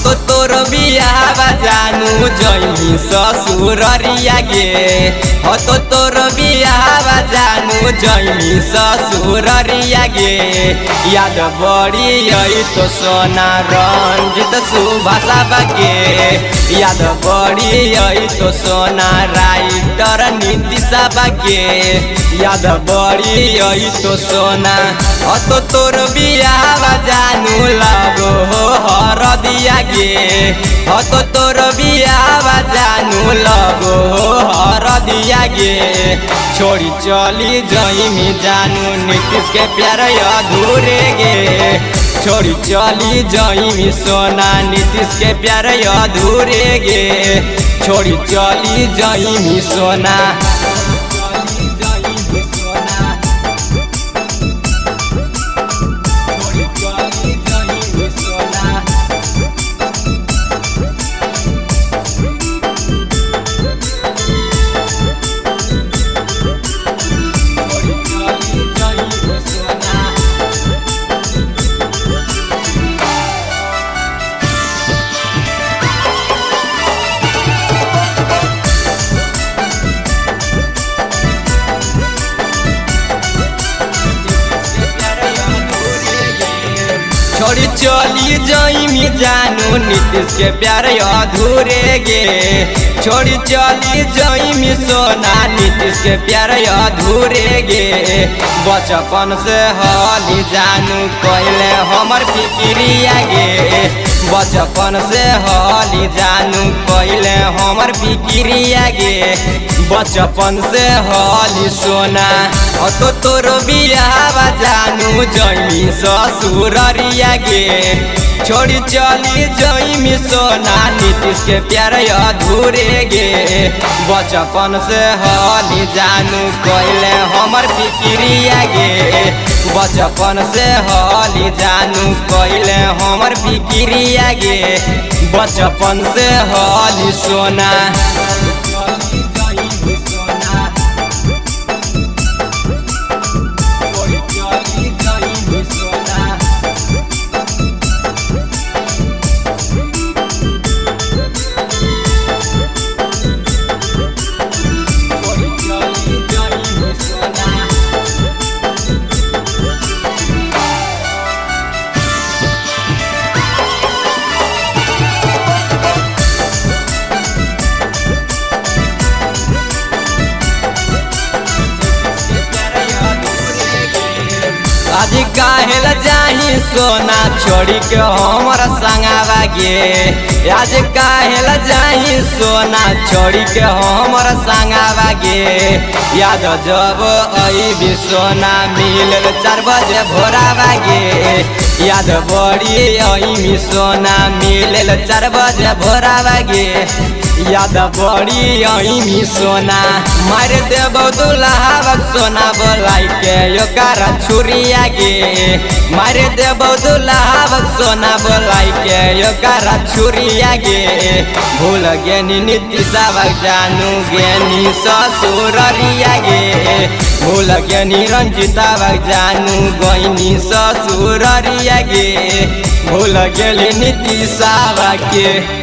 तो तोर बियाह जानू जइमी ससुररिया गे तो तोर बियाह जानू जइमी ससुररिया गे याद बड़ी आई तो सोना रंजित सुभाषा बागे याद बड़ी आई तो सोना राइटर नीतिशा बागे याद बड़ी आई तो सोना तो तोर बियाह जानू लगो हरदिया गे तो तोर बियाह जानू लगो हरदिया गे छोड़ी चली जइमी जानू नीतीश के प्यार अधूरे गे छोड़ी चली जइमी सोना नीतीश के प्यार अधूरे गे छोड़ी चली जइमी सोना छोड़ी चली जइमी जानू नीतीश के प्यार अधूरे गे छोड़ी चली जइमी सोना नीतीश के प्यार अधूरे गे बचपन से हली जानू पहले हमर फिक्रिया गे बचपन से हली जानू पहले हमर फिक्रिया गे बचपन से हली सोना तो तोर बियाह जानू जइमी ससुररिया गे छोड़ी चली जइमी सोना नीतीश के प्यार अधूरे गे बचपन से हली जानू पहले हमर फिक्रिया गे बचपन से हली जानू पहले हमर फिक्रिया गे बचपन से हली सोना आज काहेल जाही सोना छोड़ी के हमर संगावा गे आज काहेल जाही सोना छोड़ी के हमर संगावा गे याद जब अइबी सोना मिलल 4 बजे भोरावा गे याद बड़ी अइमी सोना मिलल 4 बजे भोरावा गे याद बड़ी अइमी सोना मार देबौ दुल्हा सोना बोलाई के योकार छुरिया गे मार देबौ दुल्हा सोना बोलाई के योकार छुरिया गे भूल गेनी नीतीशा जानू गेनी ससुररिया गे भूल गेनी रंजिता जानू गइनी ससुररिया गे भूल गेली नीतीशा के।